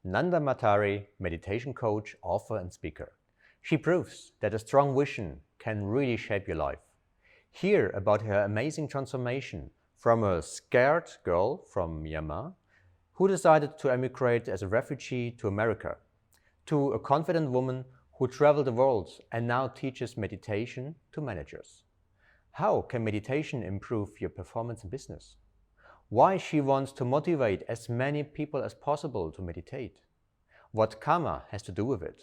Nandar Matari, meditation coach, author, and speaker. She proves that a strong vision can really shape your life. Hear about her amazing transformation from a scared girl from Myanmar who decided to emigrate as a refugee to America, to a confident woman who traveled the world and now teaches meditation to managers. How can meditation improve your performance in business? Why she wants to motivate as many people as possible to meditate. What karma has to do with it.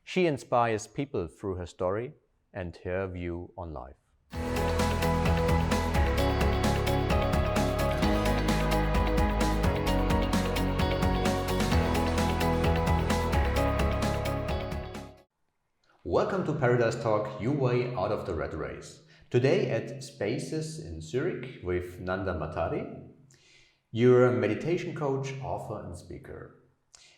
She inspires people through her story and her view on life. Welcome to paradisetalk, your way out of the rat race. Today at Spaces in Zurich with Nandar Matari. You're a meditation coach, author, and speaker.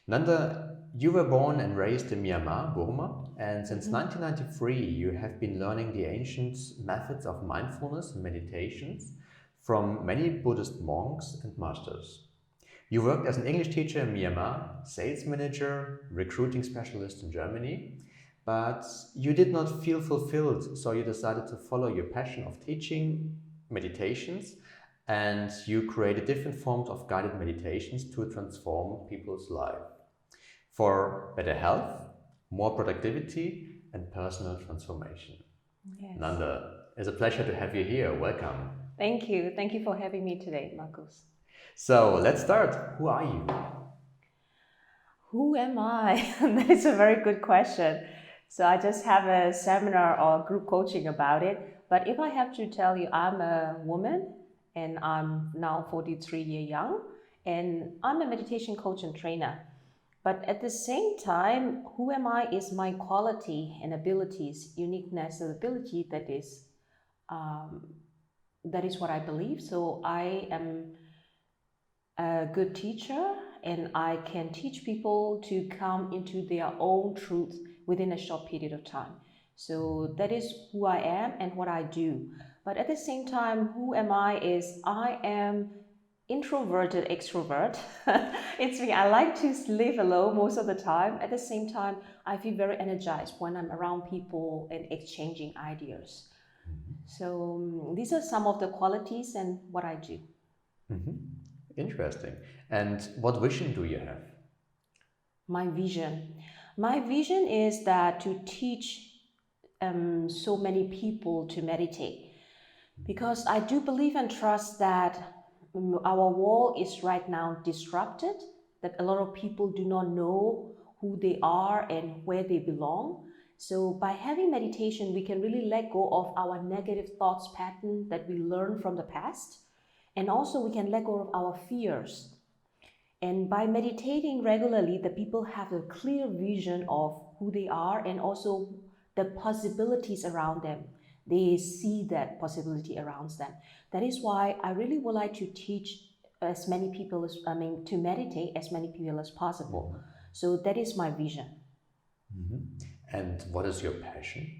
Nanda, you were born and raised in Myanmar, Burma, and since 1993 you have been learning the ancient methods of mindfulness and meditations from many Buddhist monks and masters. You worked as an English teacher in Myanmar, sales manager, recruiting specialist in Germany, but you did not feel fulfilled, so you decided to follow your passion of teaching meditations, and you created different forms of guided meditations to transform people's life for better health, more productivity, and personal transformation. Yes. Nanda, it's a pleasure to have you here. Welcome. Thank you. Thank you for having me today, Marcus. So let's start. Who are you? Who am I? That is a very good question. So I just have a seminar or group coaching about it. But if I have to tell you, I'm a woman and I'm now 43 years young, and I'm a meditation coach and trainer. But at the same time, who am I is my quality and abilities, uniqueness and ability that is what I believe. So I am a good teacher and I can teach people to come into their own truth within a short period of time. So that is who I am and what I do. But at the same time, who am I is I am introverted extrovert. It's me. I like to live alone most of the time. At the same time, I feel very energized when I'm around people and exchanging ideas. So these are some of the qualities and what I do. Interesting. And what vision do you have? My vision is that to teach so many people to meditate, because I do believe and trust that our world is right now disrupted, that a lot of people do not know who they are and where they belong. So by having meditation, we can really let go of our negative thoughts pattern that we learned from the past. And also we can let go of our fears. And by meditating regularly, the people have a clear vision of who they are and also the possibilities around them. They see that possibility around them. That is why I really would like to teach as many people to meditate as many people as possible. So that is my vision. And what is your passion?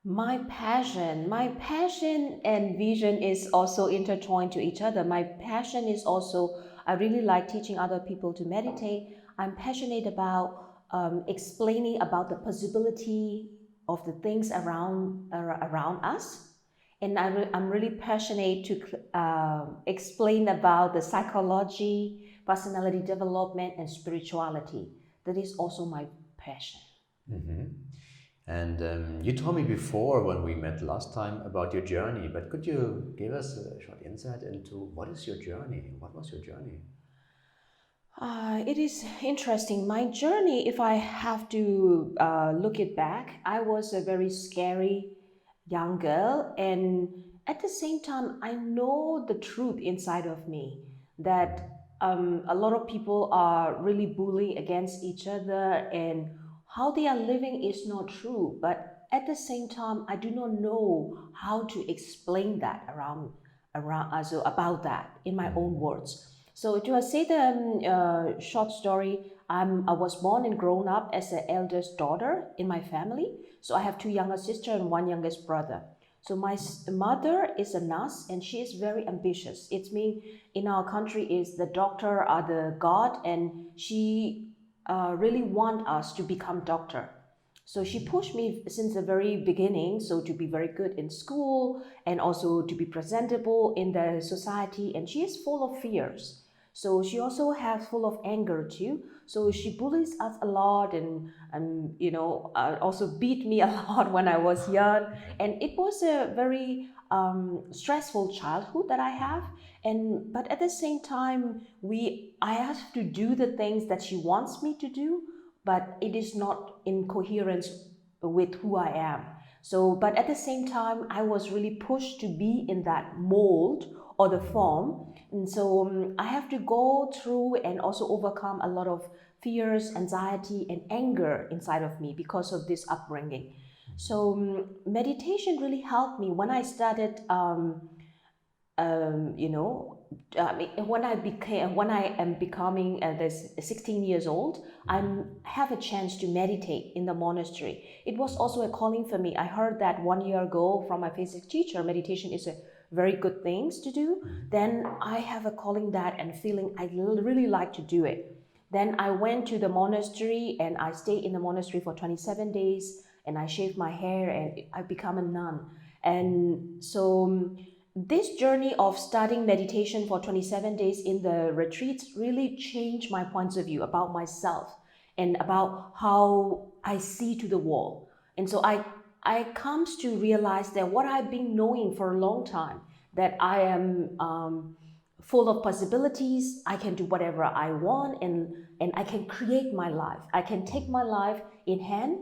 My passion and vision is also intertwined to each other. My passion is also, I really like teaching other people to meditate. I'm passionate about explaining about the possibility of the things around us. And I'm really passionate to explain about the psychology, personality development, and spirituality. That is also my passion. And you told me before when we met last time about your journey, but could you give us a short insight into what is your journey? What was your journey? It is interesting. My journey, if I have to look it back, I was a very scary young girl, and at the same time, I know the truth inside of me that a lot of people are really bullying against each other, and how they are living is not true. But at the same time, I do not know how to explain that so about that in my own words. So to say the short story, I was born and grown up as the eldest daughter in my family. So I have two younger sisters and one youngest brother. So my mother is a nurse and she is very ambitious. It's mean in our country is the doctor are the god, and she really want us to become doctor. So she pushed me since the very beginning, so to be very good in school and also to be presentable in the society. And she is full of fears. So she also has full of anger too. So she bullies us a lot, and also beat me a lot when I was young. And it was a very stressful childhood that I have. And but at the same time, I have to do the things that she wants me to do, but it is not in coherence with who I am. So, but at the same time, I was really pushed to be in that mold or the form. And so I have to go through and also overcome a lot of fears, anxiety, and anger inside of me because of this upbringing. So meditation really helped me when I started you know, when I am becoming this 16 years old, I have a chance to meditate in the monastery. It was also a calling for me. I heard that 1 year ago from my physics teacher, meditation is a very good things to do. Then I have a calling that and feeling I really like to do it. Then I went to the monastery and I stayed in the monastery for 27 days and I shaved my hair and I become a nun. And so this journey of studying meditation for 27 days in the retreats really changed my points of view about myself and about how I see to the world. And so I comes to realize that what I've been knowing for a long time, that I am full of possibilities, I can do whatever I want, and I can create my life. I can take my life in hand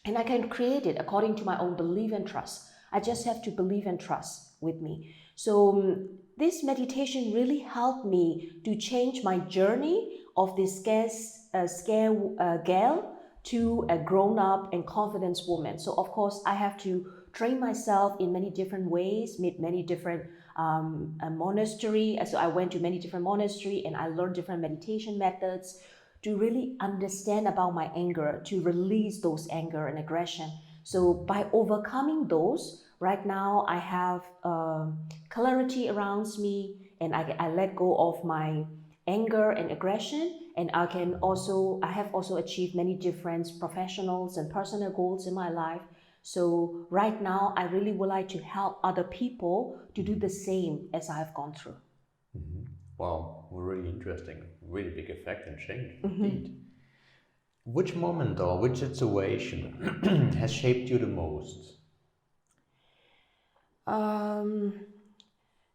and I can create it according to my own belief and trust. I just have to believe and trust with me. So this meditation really helped me to change my journey of this scare girl to a grown-up and confident woman. So of course I have to train myself in many different ways, meet many different monastery. So I went to many different monastery and I learned different meditation methods to really understand about my anger, to release those anger and aggression. So by overcoming those, right now I have clarity around me, and I let go of my anger and aggression, and I have also achieved many different professionals and personal goals in my life. So right now I really would like to help other people to do the same as I have gone through. Wow, really interesting. Really big effect and change, indeed. Which moment or which situation has shaped you the most?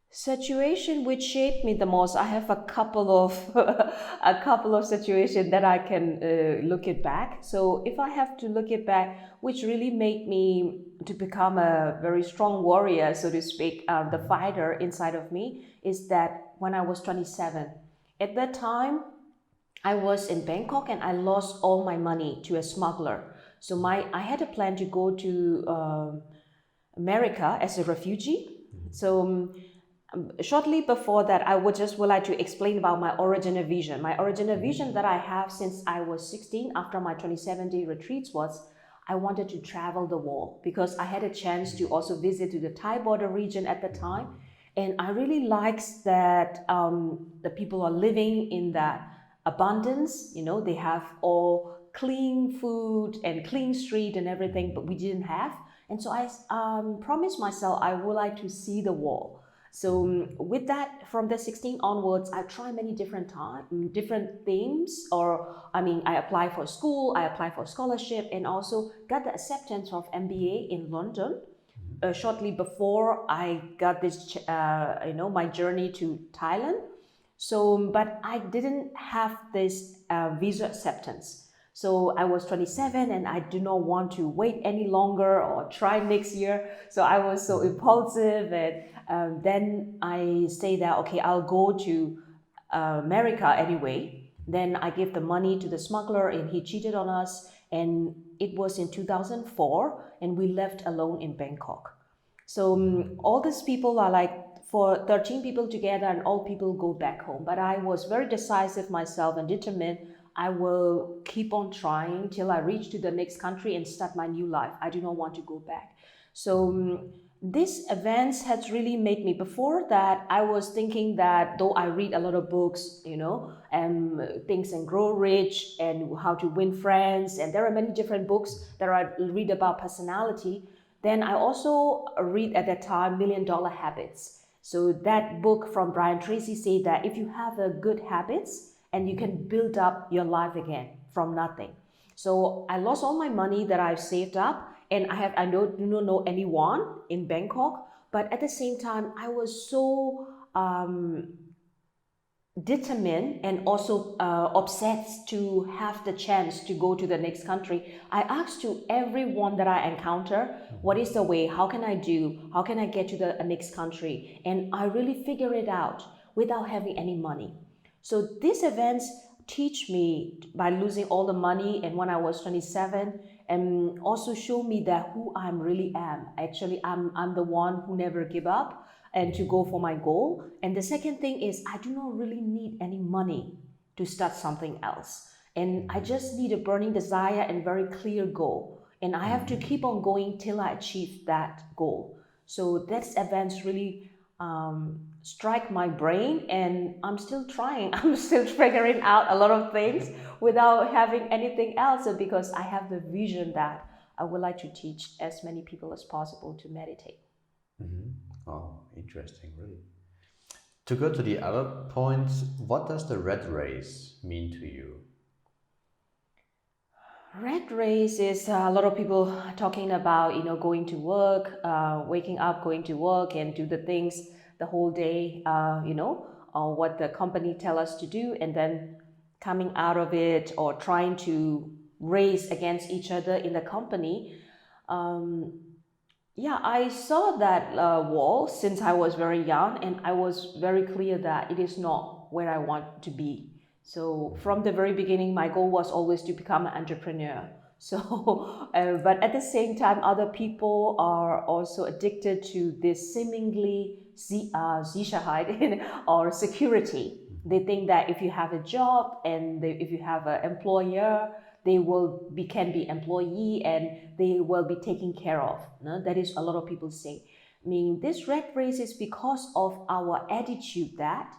Situation which shaped me the most, I have a couple of a couple of situations that I can look it back. So if I have to look it back, which really made me to become a very strong warrior, so to speak, the fighter inside of me, is that when I was 27. At that time, I was in Bangkok and I lost all my money to a smuggler. So I had a plan to go to America as a refugee. So shortly before that, I would like to explain about my original vision. My original vision that I have since I was 16 after my 27-day retreats was I wanted to travel the world because I had a chance to also visit to the Thai border region at the time. And I really liked that the people are living in that abundance. You know, they have all clean food and clean street and everything, but we didn't have. And so I promised myself I would like to see the world. So with that, from the 16 onwards, I tried many different themes, or I applied for school, I applied for scholarship, and also got the acceptance of MBA in London. Shortly before I got this, my journey to Thailand. So, but I didn't have this visa acceptance. So I was 27 and I do not want to wait any longer or try next year. So I was so impulsive, and then I say that, okay, I'll go to America anyway. Then I gave the money to the smuggler and he cheated on us. And it was in 2004 and we left alone in Bangkok. So all these people are like for 13 people together and all people go back home. But I was very decisive myself and determined I will keep on trying till I reach to the next country and start my new life. I do not want to go back. So this events has really made me. Before that, I was thinking that though I read a lot of books, Things and Grow Rich and How to Win Friends, and there are many different books that I read about personality. Then I also read at that time $1 Million Habits. So that book from Brian Tracy say that if you have a good habits and you can build up your life again from nothing. So I lost all my money that I've saved up, and I do not know anyone in Bangkok. But at the same time, I was so determined and also obsessed to have the chance to go to the next country. I asked to everyone that I encounter, what is the way? How can I do? How can I get to the next country? And I really figure it out without having any money. So these events teach me by losing all the money and when I was 27, and also show me that who I really am. Actually, I'm the one who never give up and to go for my goal. And the second thing is I do not really need any money to start something else. And I just need a burning desire and very clear goal. And I have to keep on going till I achieve that goal. So that events really strike my brain, and I'm still trying. I'm still figuring out a lot of things without having anything else, because I have the vision that I would like to teach as many people as possible to meditate. Oh, interesting, really. To go to the other points, what does the red race mean to you? Red race is a lot of people talking about, going to work, waking up, going to work, and do the things the whole day, what the company tell us to do, and then coming out of it or trying to race against each other in the company. Yeah, I saw that wall since I was very young, and I was very clear that it is not where I want to be. So from the very beginning, my goal was always to become an entrepreneur. So, but at the same time, other people are also addicted to this seemingly Sicherheit or security. They think that if you have a job and if you have an employer, they can be employee and they will be taken care of. No? That is a lot of people say. I mean, this red race is because of our attitude that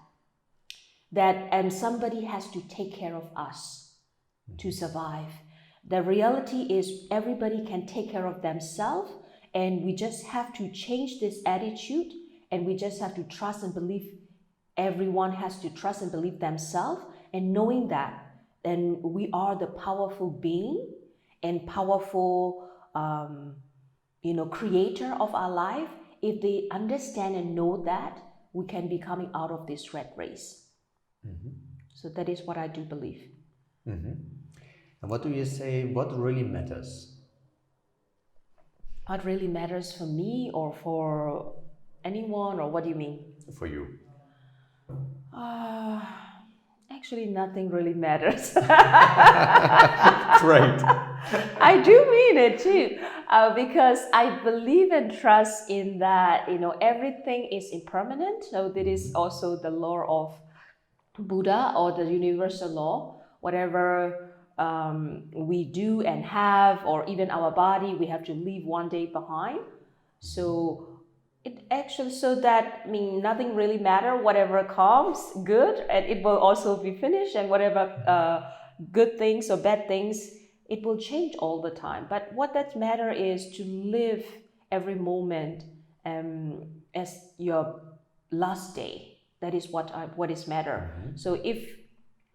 somebody has to take care of us to survive. The reality is everybody can take care of themselves, and we just have to change this attitude, and we just have to trust and believe. Everyone has to trust and believe themselves, and knowing that then we are the powerful being and powerful creator of our life. If they understand and know that, we can be coming out of this red race. So that is what I do believe. And what do you say, what really matters? What really matters for me or for anyone, or what do you mean? For you. Actually, nothing really matters. Great. I do mean it too, because I believe and trust in that, everything is impermanent. So that is also the law of Buddha, or the universal law. Whatever we do and have, or even our body, we have to leave one day behind. So it actually, so that nothing really matter. Whatever comes, good, and it will also be finished. And whatever good things or bad things, it will change all the time. But what that matter is to live every moment as your last day. That is what is matter. So if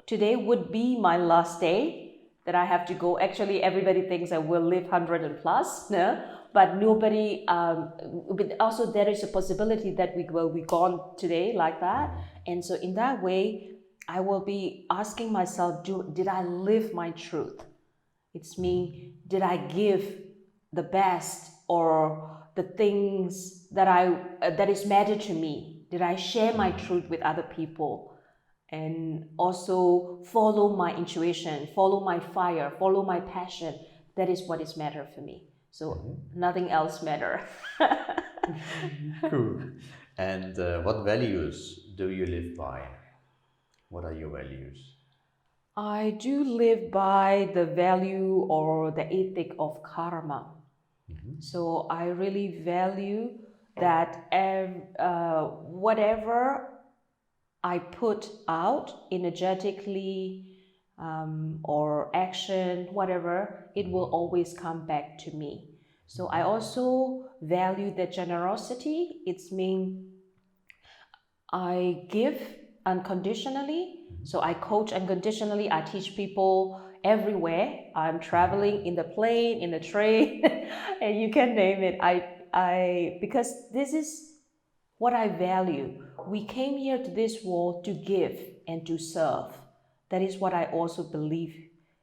today would be my last day that I have to go, actually everybody thinks I will live 100 and plus, no? But nobody, but also there is a possibility that we will be gone today like that. And so in that way, I will be asking myself, did I live my truth? It's me, did I give the best or the things that is matter to me? Did I share my truth with other people? And also follow my intuition, follow my fire, follow my passion. That is what is matter for me. So nothing else matter. Cool. And what values do you live by? What are your values? I do live by the value or the ethic of karma. So I really value that whatever I put out energetically or action, whatever, it will always come back to me. So I also value the generosity. It's mean I give unconditionally. So I coach unconditionally. I teach people everywhere. I'm traveling in the plane, in the train, and you can name it. Because this is what I value. We came here to this world to give and to serve. That is what I also believe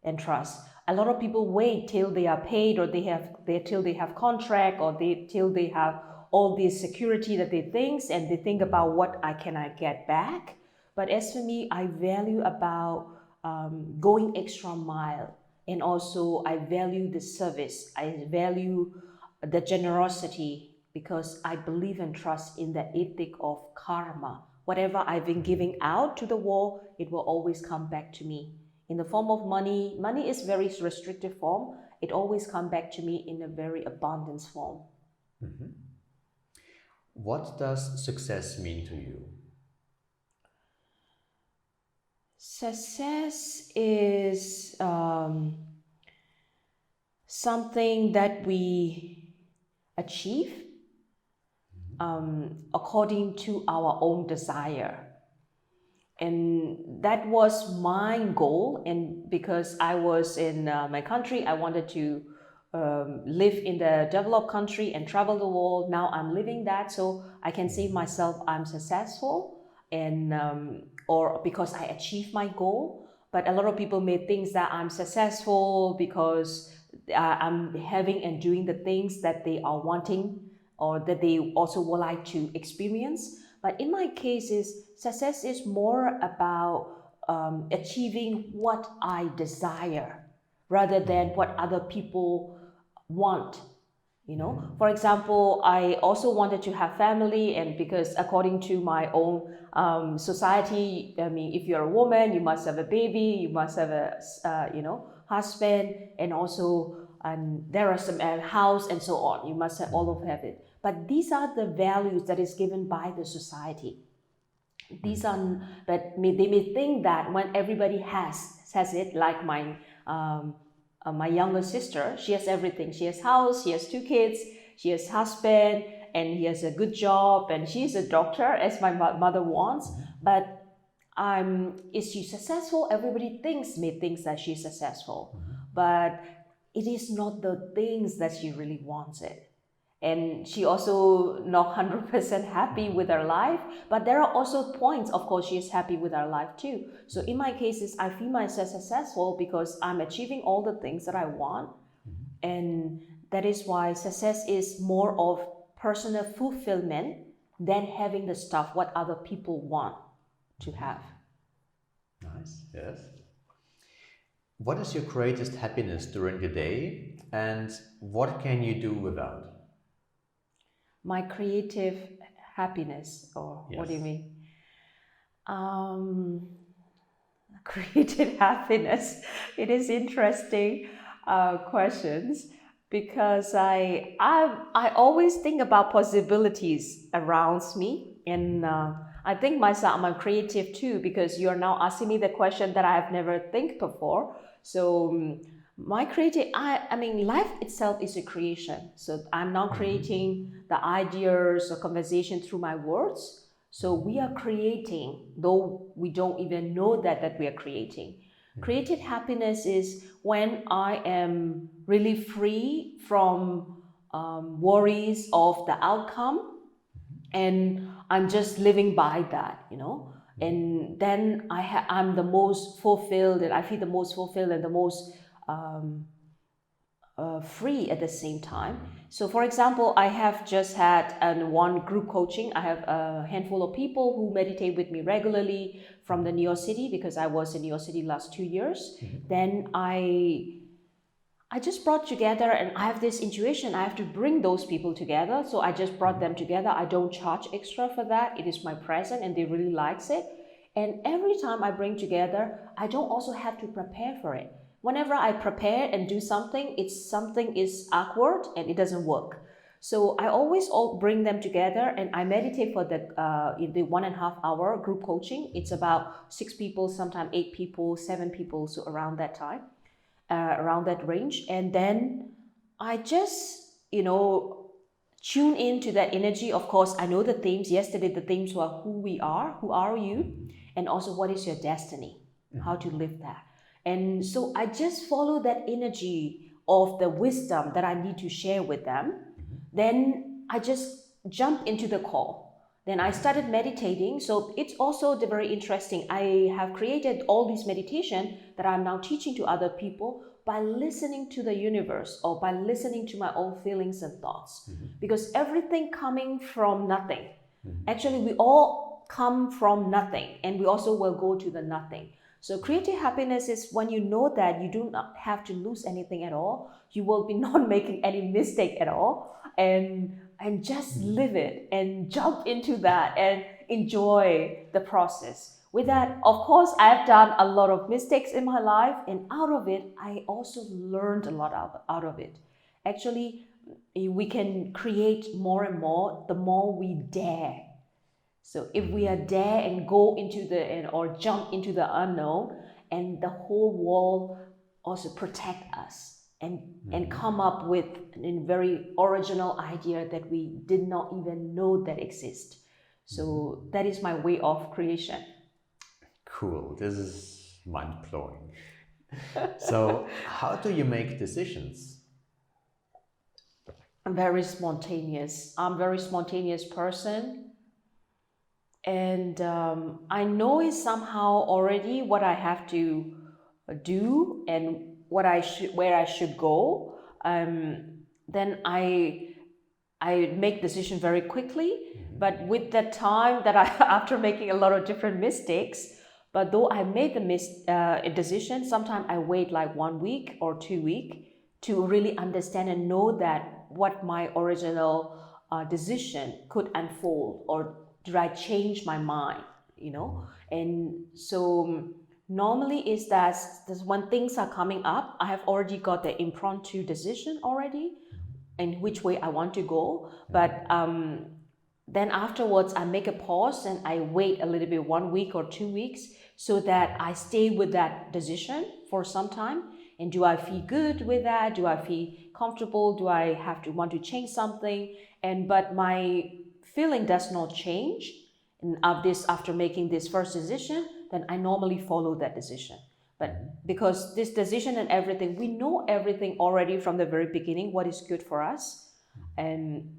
and trust. A lot of people wait till they are paid, or till they have contract, or till they have all this security that they think, and they think about what can I get back. But as for me, I value about going extra mile, and also I value the service. I value the generosity, because I believe and trust in the ethic of karma. Whatever I've been giving out to the world, it will always come back to me in the form of money. Money is very restrictive form. It always comes back to me in a very abundance form. Mhm. What does success mean to you? Success is something that we achieve according to our own desire. And that was my goal. And because I was in my country, I wanted to live in the developed country and travel the world. Now I'm living that, so I can say myself I'm successful, and or because I achieved my goal. But a lot of people may think that I'm successful because I'm having and doing the things that they are wanting, or that they also would like to experience. But in my case, success is more about achieving what I desire rather than what other people want. For example, I also wanted to have family, and because according to my own society, I mean, if you're a woman, you must have a baby, you must have a husband, and also there are some house and so on. You must have all of it. But these are the values that is given by the society. These are, but they may think that when everybody has it, like my younger sister, she has everything. She has house, she has 2 kids, she has husband, and he has a good job, and she's a doctor, as my mother wants. But is she successful? Everybody may thinks that she's successful, but it is not the things that she really wants it. And she also not 100% happy with her life, but there are also points, of course, she is happy with her life too. So in my cases, I feel myself successful because I'm achieving all the things that I want. And that is why success is more of personal fulfillment than having the stuff what other people want to have. Nice, yes. What is your greatest happiness during the day, and what can you do without? My creative happiness, or what do you Yes. mean? Creative happiness. It is interesting questions, because I always think about possibilities around me, and I think myself I'm creative too, because you're now asking me the question that I have never think before. So my creative, I mean, life itself is a creation. So I'm now creating the ideas or conversation through my words. So we are creating, though we don't even know that we are creating. Creative happiness is when I am really free from worries of the outcome, and I'm just living by that, and then I'm the most fulfilled, and I feel the most fulfilled and the most free at the same time. So, for example, I have just had one group coaching. I have a handful of people who meditate with me regularly from the New York City, because I was in New York City last 2 years. Then I just brought together, and I have this intuition. I have to bring those people together. So I just brought them together. I don't charge extra for that. It is my present, and they really likes it. And every time I bring together, I don't also have to prepare for it. Whenever I prepare and do something, something is awkward and it doesn't work. So I always bring them together and I meditate for in the 1.5 hour group coaching. It's about 6 people, sometimes 8 people, 7 people, so around that time, around that range. And then I just, tune into that energy. Of course, I know the themes. Yesterday, the themes were who we are, who are you, and also what is your destiny, how to live that. And so I just follow that energy of the wisdom that I need to share with them. Then I just jump into the call. Then I started meditating. So it's also very interesting. I have created all these meditation that I'm now teaching to other people by listening to the universe or by listening to my own feelings and thoughts. Because everything coming from nothing. Actually, we all come from nothing and we also will go to the nothing. So creative happiness is when you know that you do not have to lose anything at all. You will be not making any mistake at all. And just live it and jump into that and enjoy the process. With that, of course, I've done a lot of mistakes in my life, and out of it, I also learned a lot out of it. Actually, we can create more and more the more we dare. So if we are dare and go into or jump into the unknown, and the whole world also protect us and come up with a very original idea that we did not even know that exist. So that is my way of creation. Cool. This is mind-blowing. So how do you make decisions? I'm very spontaneous. I'm a very spontaneous person. And I know it somehow already what I have to do and where I should go. Then I make decision very quickly. But with that time that after making a lot of different mistakes, but though I made a decision, sometimes I wait like 1 week or 2 weeks to really understand and know that what my original decision could unfold, or did I change my mind, And so normally is that when things are coming up, I have already got the impromptu decision already and which way I want to go. But then afterwards, I make a pause and I wait a little bit, 1 week or 2 weeks, so that I stay with that decision for some time. And do I feel good with that? Do I feel comfortable? Do I have to want to change something? But my feeling does not change. And after making this first decision, then I normally follow that decision. But because this decision and everything, we know everything already from the very beginning, what is good for us. And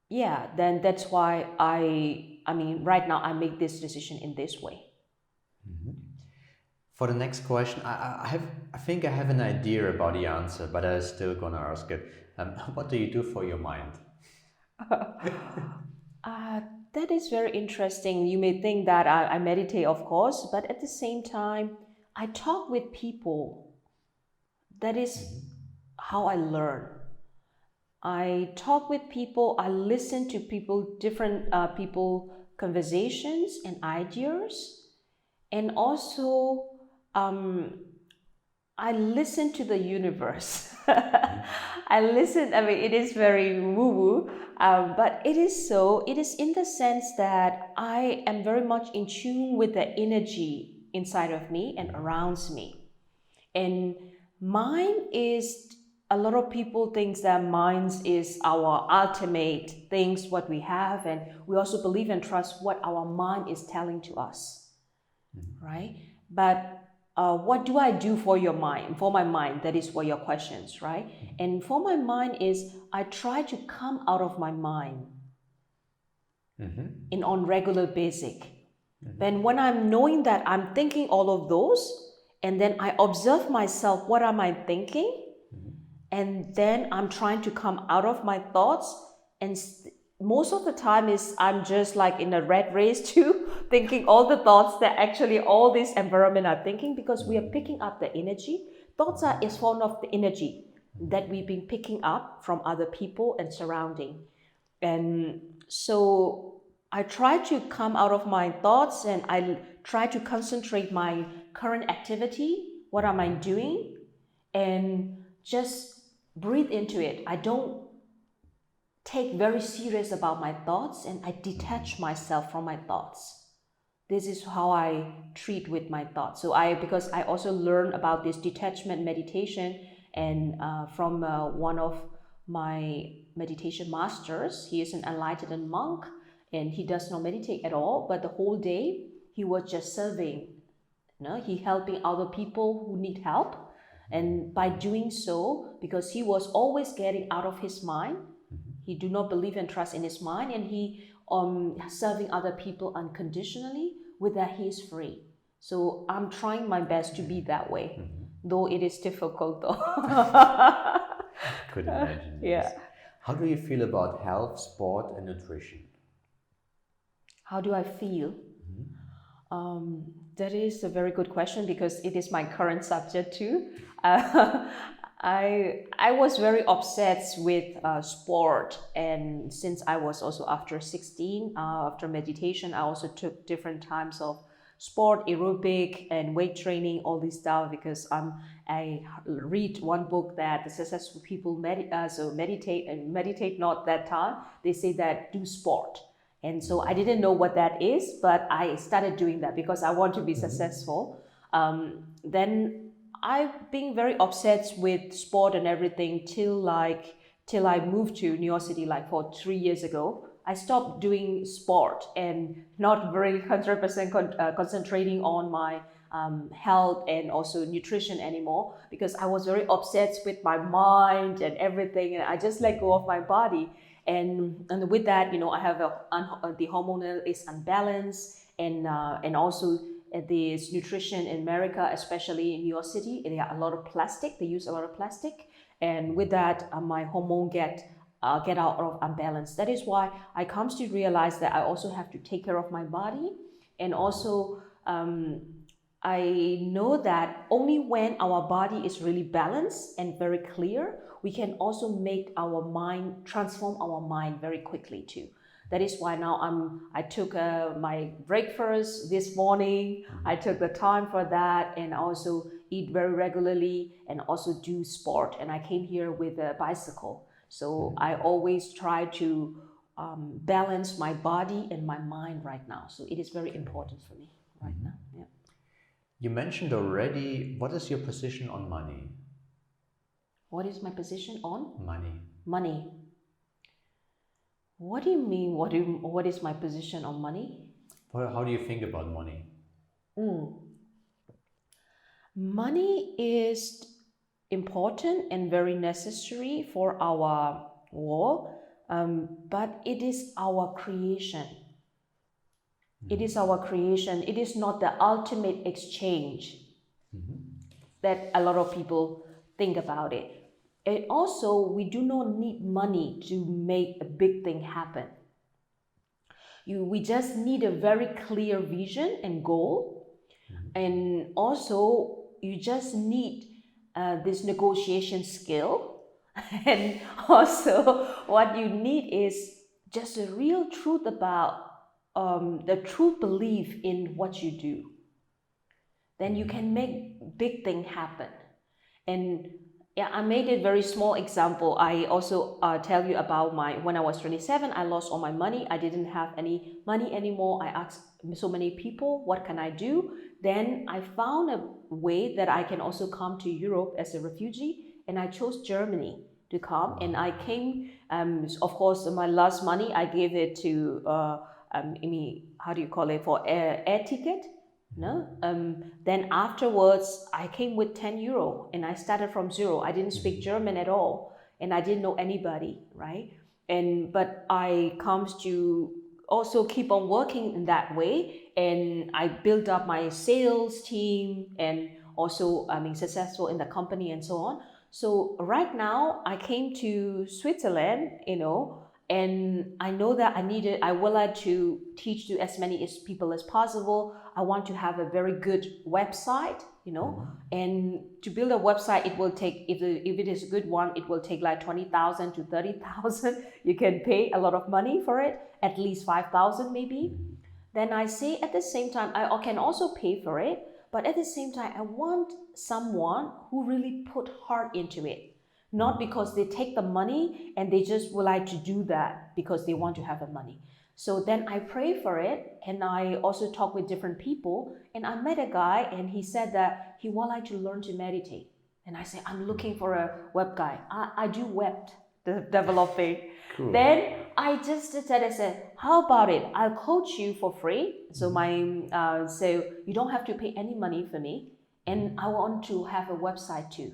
yeah, then that's why I mean, right now I make this decision in this way. For the next question, I think I have an idea about the answer, but I'm still gonna ask it. What do you do for your mind? That is very interesting. You may think that I meditate, of course, but at the same time, I talk with people. That is how I learn. I talk with people, I listen to people, different people conversations and ideas. And also, I listen to the universe. I mean, it is very woo-woo, but it is in the sense that I am very much in tune with the energy inside of me and around me. And mine is, a lot of people think that mine is our ultimate things, what we have, and we also believe and trust what our mind is telling to us, right? But what do I do for your mind, for my mind? That is what your questions, right? And for my mind is, I try to come out of my mind in on regular basic. Then when I'm knowing that I'm thinking all of those, and then I observe myself, what am I thinking? And then I'm trying to come out of my thoughts, and most of the time is I'm just like in a rat race too, thinking all the thoughts that actually all this environment are thinking, because we are picking up the energy. Thoughts is form of the energy that we've been picking up from other people and surrounding. And so I try to come out of my thoughts and I try to concentrate my current activity. What am I doing? And just breathe into it. I don't take very serious about my thoughts and I detach myself from my thoughts. This is how I treat with my thoughts. So because I also learned about this detachment meditation and from one of my meditation masters. He is an enlightened monk and he does not meditate at all, but the whole day he was just serving. He helping other people who need help. And by doing so, because he was always getting out of his mind, he do not believe and trust in his mind, and he serving other people unconditionally. With that, he is free. So I'm trying my best to be that way, though it is difficult though. Could imagine. Yeah. Yes. How do you feel about health, sport, and nutrition? How do I feel? That is a very good question because it is my current subject too. I was very obsessed with sport, and since I was also after 16, after meditation, I also took different types of sport, aerobic, and weight training, all this stuff because I read one book that the successful people meditate not that time. They say that do sport. And so I didn't know what that is, but I started doing that because I want to be successful. Then I've been very obsessed with sport and everything till I moved to New York City like for 3 years ago. I stopped doing sport and not very 100% concentrating on my health and also nutrition anymore because I was very obsessed with my mind and everything, and I just let go of my body. And with that, I have the hormonal is unbalanced, and also this nutrition in America, especially in New York City, they have a lot of plastic. They use a lot of plastic, and with that, my hormone get out of unbalance. That is why I comes to realize that I also have to take care of my body, and also I know that only when our body is really balanced and very clear, we can also make our mind, transform our mind very quickly too. That is why now I took my breakfast this morning. I took the time for that and also eat very regularly and also do sport. And I came here with a bicycle. So I always try to balance my body and my mind right now. So it is very important for me right now. Yeah. You mentioned already, what is your position on money? What is my position on? Money. Money. What do you mean? What is my position on money? How do you think about money? Money is important and very necessary for our world, but it is our creation. It is our creation. It is not the ultimate exchange that a lot of people think about it. And also, we do not need money to make a big thing happen. We just need a very clear vision and goal. And also, you just need this negotiation skill. And also, what you need is just a real truth about the true belief in what you do. Then you can make big thing happen. And yeah, I made a very small example. I also tell you about when I was 27, I lost all my money. I didn't have any money anymore. I asked so many people, what can I do? Then I found a way that I can also come to Europe as a refugee, and I chose Germany to come. And I came, of course, my last money, I gave it to, how do you call it, for air ticket. No. Then afterwards, I came with 10 euro and I started from zero. I didn't speak German at all and I didn't know anybody, right? But I comes to also keep on working in that way, and I built up my sales team and also successful in the company and so on. So right now I came to Switzerland, and I know that I would like to teach to as many people as possible. I want to have a very good website, and to build a website, it will take, if it is a good one, it will take like 20,000 to 30,000. You can pay a lot of money for it, at least 5,000 maybe. Then I say at the same time, I can also pay for it, but at the same time, I want someone who really put heart into it. not because they take the money and they just would like to do that because they want to have the money. So then I pray for it, and I also talk with different people, and I met a guy and he said that he would like to learn to meditate. And I said, I'm looking for a web guy. I do web developing. Cool. Then I just said, how about it? I'll coach you for free. So so you don't have to pay any money for me. And I want to have a website too.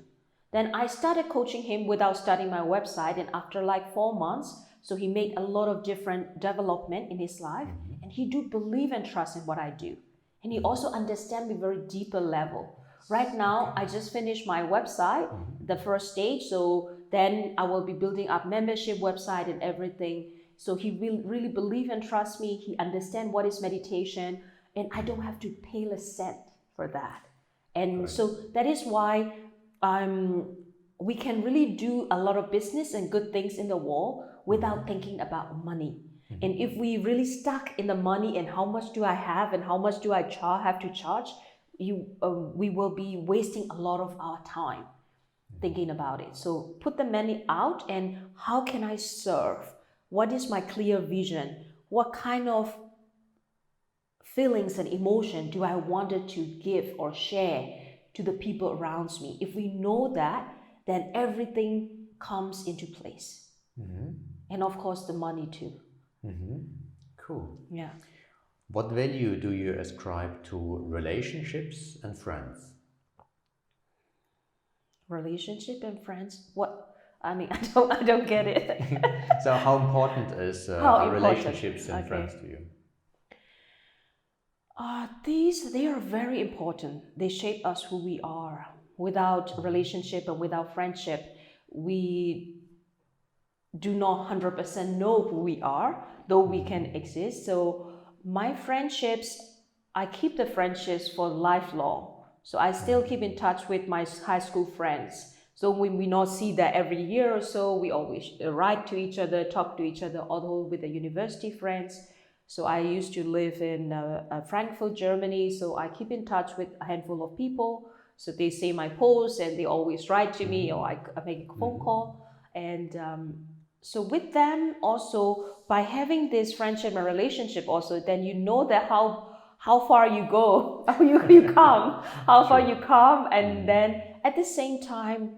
Then I started coaching him without starting my website. And after like 4 months, so he made a lot of different development in his life. And he do believe and trust in what I do. And he also understand me very deeper level. Right now, I just finished my website, the first stage. So then I will be building up membership website and everything. So he will really believe and trust me. He understand what is meditation, and I don't have to pay a cent for that. And so that is why we can really do a lot of business and good things in the world without thinking about money. And if we really stuck in the money and how much do I have and how much do I have to charge, we will be wasting a lot of our time thinking about it. So put the money out, and how can I serve? What is my clear vision? What kind of feelings and emotion do I wanted to give or share to the people around me? If we know that, then everything comes into place. And of course, the money too. Cool. Yeah. What value do you ascribe to relationships and friends? Relationship and friends? What? I mean, I don't get it. So how important is relationships and friends to you? They are very important. They shape us who we are. Without relationship and without friendship, we do not 100% know who we are, though we can exist. So my friendships, I keep the friendships for lifelong. So I still keep in touch with my high school friends. So when we not see that every year or so, we always write to each other, talk to each other, although with the university friends. So I used to live in Frankfurt, Germany. So I keep in touch with a handful of people. So they see my posts and they always write to me, or I make a phone call. And so with them also, by having this friendship and relationship also, then you know that how far you go, you come, how far you come. And then at the same time,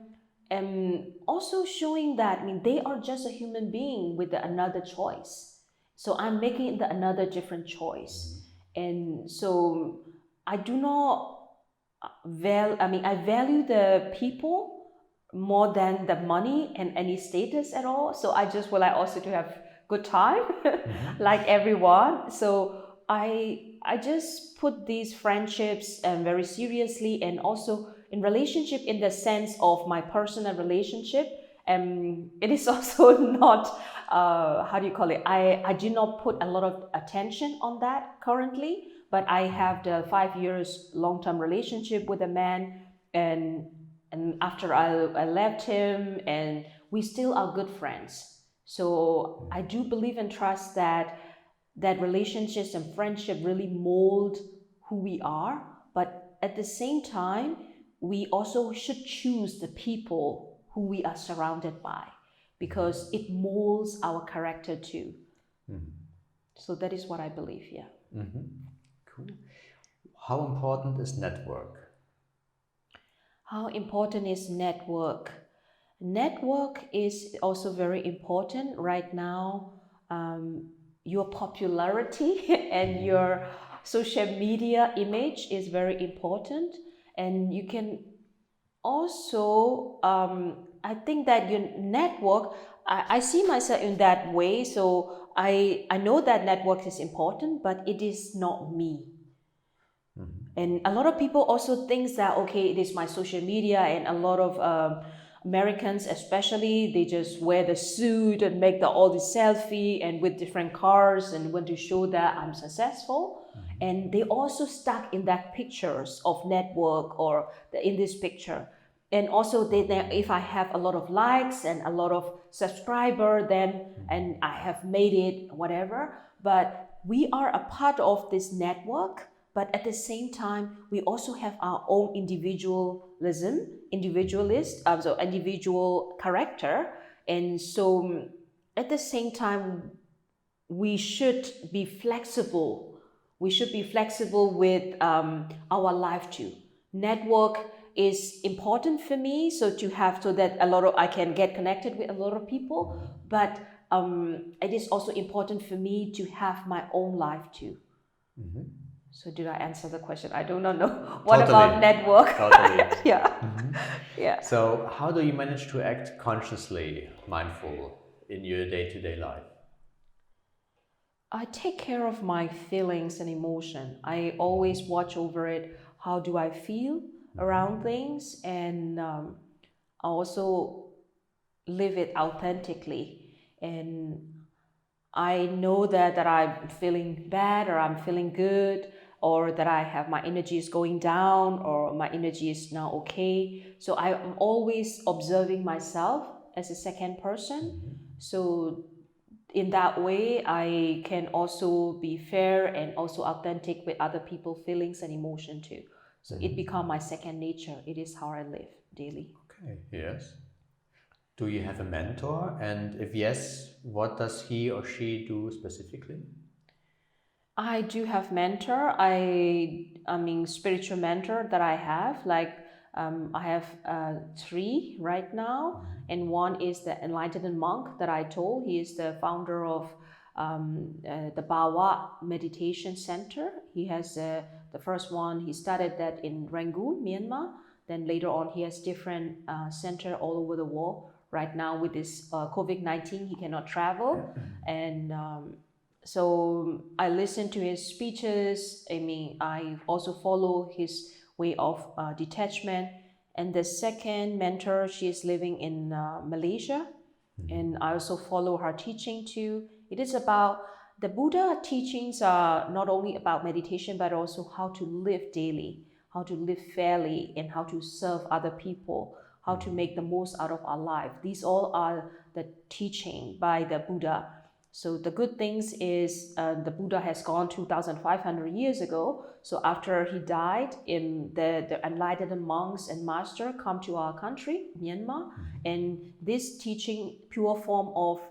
also showing that, I mean, they are just a human being with another choice. So I'm making another different choice. And so I do not I value the people more than the money and any status at all. So I just would like also to have good time, like everyone. So I just put these friendships very seriously, and also in relationship in the sense of my personal relationship. It is also not, how do you call it? I do not put a lot of attention on that currently, but I have the 5 years long-term relationship with a man, and after I left him, and we still are good friends. So I do believe and trust that relationships and friendship really mold who we are, but at the same time, we also should choose the people who we are surrounded by, because it molds our character too. So that is what I believe, yeah. Cool. How important is network? How important is network? Network is also very important right now. Your popularity and your social media image is very important, and you can also, I think that your network, I see myself in that way. So I know that network is important, but it is not me. And a lot of people also think that, okay, it is my social media, and a lot of Americans especially, they just wear the suit and make all the selfie and with different cars and want to show that I'm successful. And they also stuck in that pictures of network or in this picture. And also if I have a lot of likes and a lot of subscriber, then and I have made it, whatever. But we are a part of this network, but at the same time, we also have our own individual character. And so at the same time, we should be flexible. We should be flexible with our life too. Network is important for me, so that I can get connected with a lot of people. But it is also important for me to have my own life too. So did I answer the question? I do not know. What Totally. about network? Totally. Yeah. So how do you manage to act consciously mindful in your day-to-day life? I take care of my feelings and emotion. I always watch over it. How do I feel around things? And I also live it authentically. And I know that I'm feeling bad or I'm feeling good, or that I have my energy is going down or my energy is now okay. So I'm always observing myself as a second person. So in that way, I can also be fair and also authentic with other people's feelings and emotion too. So it become my second nature. It is how I live daily. Okay, yes. Do you have a mentor? And if yes, what does he or she do specifically? I do have mentor. I mean spiritual mentor that I have. Like I have three right now, and one is the enlightened monk that I told. He is the founder of the Bawa Meditation Center. He has the first one. He started that in Rangoon, Myanmar. Then later on, he has different center all over the world. Right now, with this COVID-19, he cannot travel, and so I listen to his speeches. I mean, I also follow his way of detachment. And the second mentor, she is living in Malaysia, and I also follow her teaching too. It is about the Buddha teachings are not only about meditation, but also how to live daily, how to live fairly, and how to serve other people, how to make the most out of our life. These all are the teaching by the Buddha. So the good things is the Buddha has gone 2,500 years ago. So after he died, the enlightened monks and master come to our country, Myanmar, and this teaching, pure form of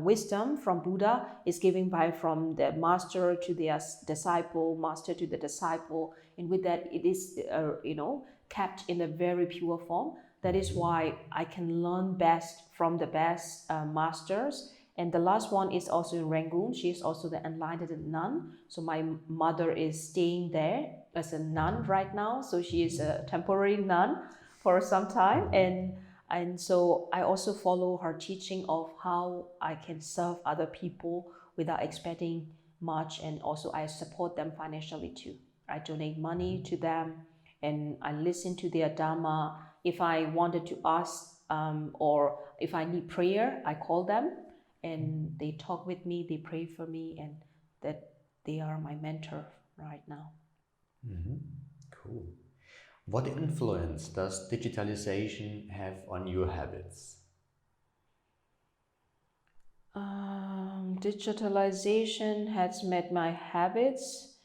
wisdom from Buddha, is given by from the master to the disciple, master to the disciple, and with that it is kept in a very pure form. That is why I can learn best from the best masters. And the last one is also in Rangoon. She is also the enlightened nun. So my mother is staying there as a nun right now. So she is a temporary nun for some time. And so I also follow her teaching of how I can serve other people without expecting much. And also I support them financially too. I donate money to them and I listen to their Dharma. If I wanted to ask or if I need prayer, I call them. And they talk with me, they pray for me, and that they are my mentor right now. Cool. What influence does digitalization have on your habits? Digitalization has made my habits.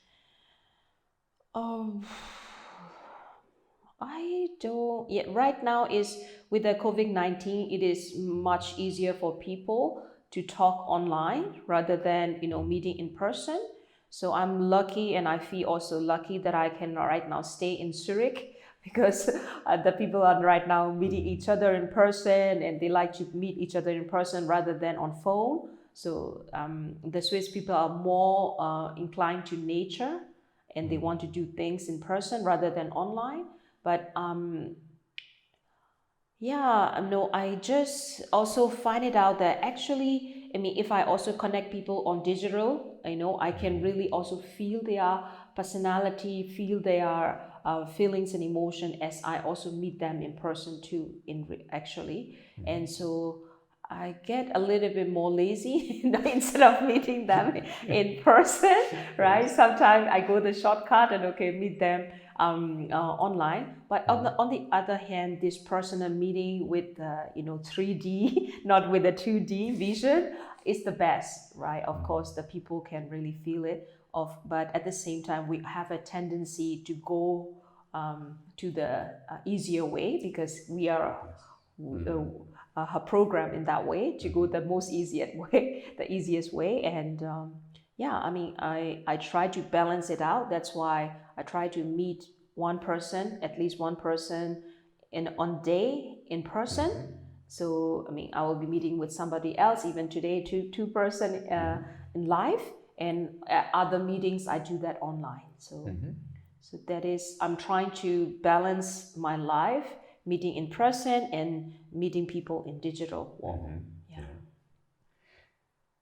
I don't yet. Right now is with the COVID-19, it is much easier for people to talk online rather than meeting in person. So I'm lucky, and I feel also lucky that I can right now stay in Zurich because the people are right now meeting each other in person, and they like to meet each other in person rather than on phone. So the Swiss people are more inclined to nature, and they want to do things in person rather than online. But I just also find it out that actually, I mean, if I also connect people on digital, I can really also feel their personality, feel their feelings and emotion as I also meet them in person too, actually. And so I get a little bit more lazy instead of meeting them in person, right? Sometimes I go the shortcut and meet them online. But on the other hand, this personal meeting with 3D, not with a 2D vision, is the best, right? Of course, the people can really feel it. but at the same time we have a tendency to go to the easier way, because we are program in that way to go the most easiest way, the easiest way. And yeah, I mean, I try to balance it out. That's why I try to meet one person, at least one person on day in person. So I mean, I will be meeting with somebody else even today, two person in live, and other meetings I do that online. So that is, I'm trying to balance my life, meeting in person and meeting people in digital world. Yeah.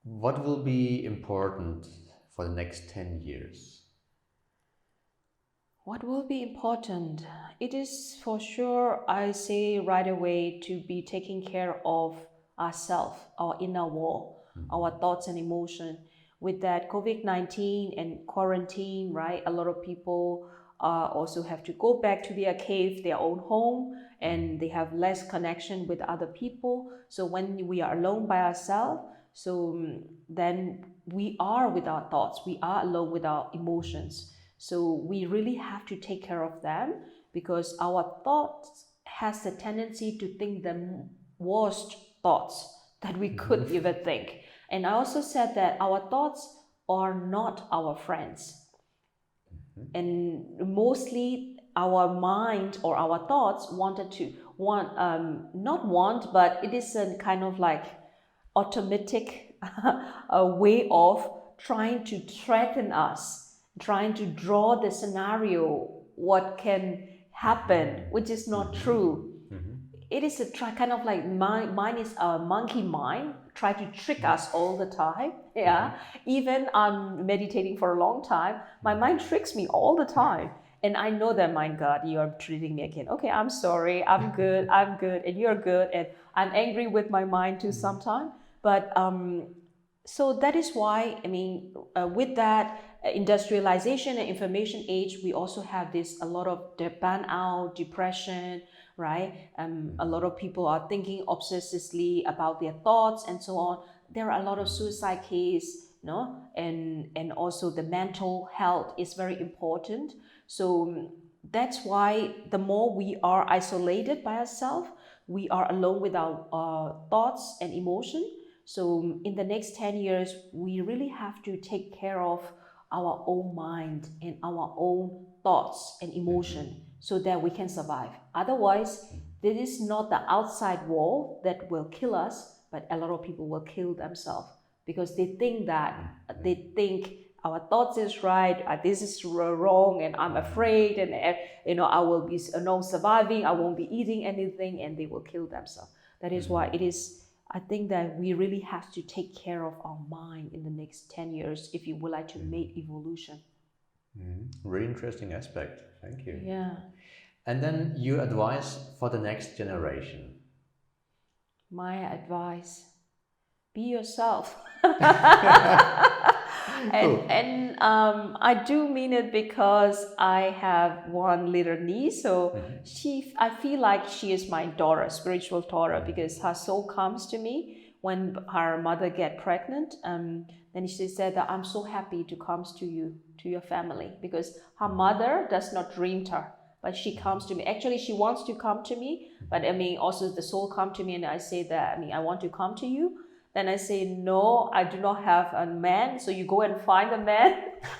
What will be important for the next 10 years? What will be important? It is for sure, I say right away, to be taking care of ourselves, our inner world, our thoughts and emotion. With that COVID-19 and quarantine, right? A lot of people also have to go back to their cave, their own home, and they have less connection with other people. So when we are alone by ourselves, so then we are with our thoughts, we are alone with our emotions. So we really have to take care of them, because our thoughts has the tendency to think the worst thoughts that we could ever think. And I also said that our thoughts are not our friends. And mostly our mind or our thoughts not want, but it is a kind of like automatic a way of trying to threaten us, trying to draw the scenario what can happen, which is not true. It is a kind of like mine is a monkey mind, try to trick us all the time. Yeah, even I'm meditating for a long time, my mind tricks me all the time. And I know that, my God, you are treating me again. Okay, I'm sorry, I'm good, and you're good, and I'm angry with my mind too sometimes. But so that is why, I mean, with that industrialization and information age, we also have this a lot of the burnout, depression, right? A lot of people are thinking obsessively about their thoughts and so on. There are a lot of suicide cases, no, and also the mental health is very important. So that's why the more we are isolated by ourselves, we are alone with our thoughts and emotion. So in the next 10 years, we really have to take care of our own mind and our own thoughts and emotion so that we can survive. Otherwise, this is not the outside wall that will kill us, but a lot of people will kill themselves because they think our thoughts is right, this is wrong, and I'm afraid, and I will be not surviving, I won't be eating anything, and they will kill themselves. That is why it is. I think that we really have to take care of our mind in the next 10 years if you would like to make evolution. Really interesting aspect. Thank you. Yeah. And then your advice for the next generation. My advice: be yourself. And I do mean it because I have one little niece, so I feel like she is my daughter, spiritual daughter, because her soul comes to me when her mother get pregnant. Then she said that I'm so happy to come to you, to your family, because her mother does not dream her, but she comes to me. Actually, she wants to come to me, but I mean, also the soul come to me, and I say that, I mean, I want to come to you. Then I say, no, I do not have a man, so you go and find a man.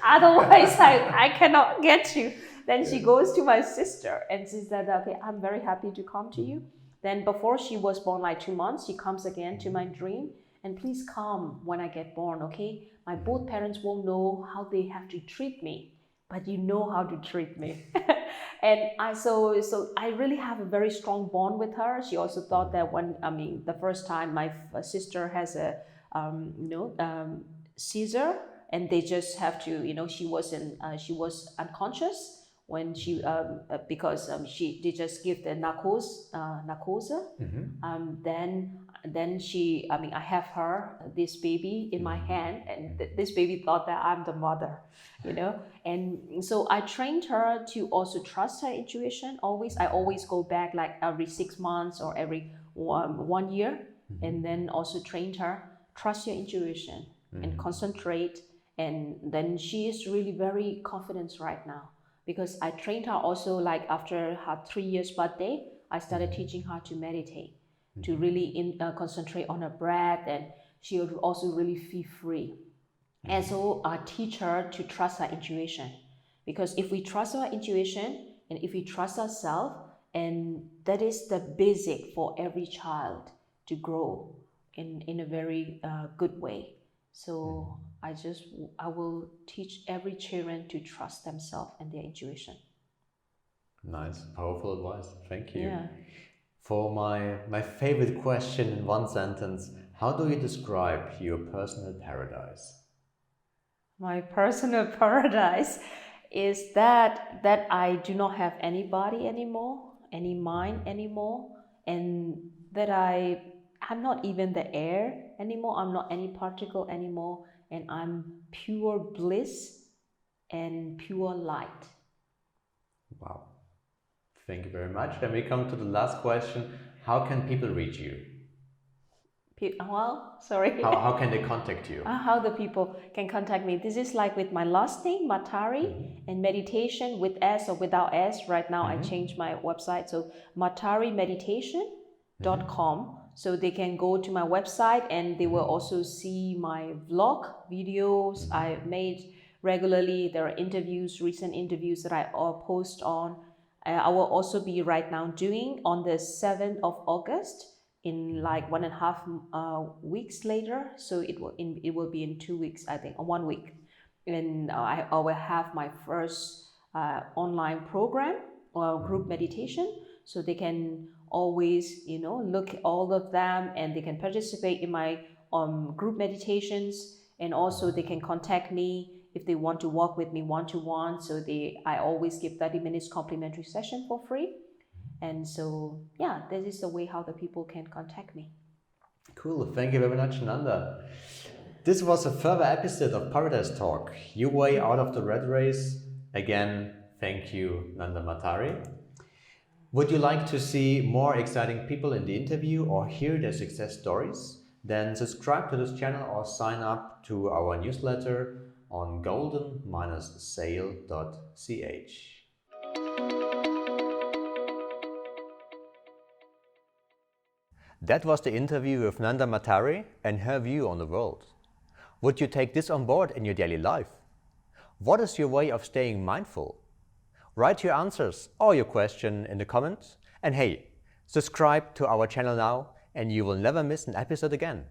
Otherwise, I cannot get you. Then she goes to my sister and she said, okay, I'm very happy to come to you. Then before she was born, like 2 months, she comes again to my dream. And please come when I get born, okay? My both parents won't know how they have to treat me, but you know how to treat me. And so I really have a very strong bond with her. She also thought that the first time my sister has a seizure, and they just have to, she was unconscious when she because they just give the narcose. Then she, I have this baby in my hand, and this baby thought that I'm the mother, and so I trained her to also trust her intuition. I always go back like every 6 months or every 1 year, and then also trained her, trust your intuition and concentrate And then she is really very confident right now, because I trained her also, like after her 3 years birthday, I started teaching her to meditate, to really concentrate on her breath, and she would also really feel free. And so I teach her to trust her intuition, because if we trust our intuition and if we trust ourselves, and that is the basic for every child to grow in a very good way. So I will teach every children to trust themselves and their intuition. Nice, powerful advice. Thank you. Yeah. For my favorite question in one sentence, how do you describe your personal paradise? My personal paradise is that I do not have any body anymore, any mind anymore, and that I'm not even the air anymore, I'm not any particle anymore, and I'm pure bliss and pure light. Wow. Thank you very much. Then we come to the last question. How can people reach you? Well, sorry. How can they contact you? How the people can contact me. This is like with my last name, Matari, and meditation with S or without S. Right now I changed my website. So matarimeditation.com. So they can go to my website and they will also see my vlog videos I made regularly. There are interviews, recent interviews that I post on. I will also be right now doing on the 7th of August, in like 1.5 weeks later. So it will be in 2 weeks, I think, or 1 week. And I will have my first online program or group meditation. So they can always, look at all of them, and they can participate in my group meditations. And also they can contact me if they want to walk with me one-to-one. So I always give 30 minutes complimentary session for free. And so, yeah, this is the way how the people can contact me. Cool. Thank you very much, Nanda. This was a further episode of Paradise Talk, your way out of the rat race. Again, thank you, Nandar Matari. Would you like to see more exciting people in the interview or hear their success stories? Then subscribe to this channel or sign up to our newsletter on golden-sale.ch. That was the interview with Nandar Matari and her view on the world. Would you take this on board in your daily life? What is your way of staying mindful? Write your answers or your question in the comments. And hey, subscribe to our channel now and you will never miss an episode again.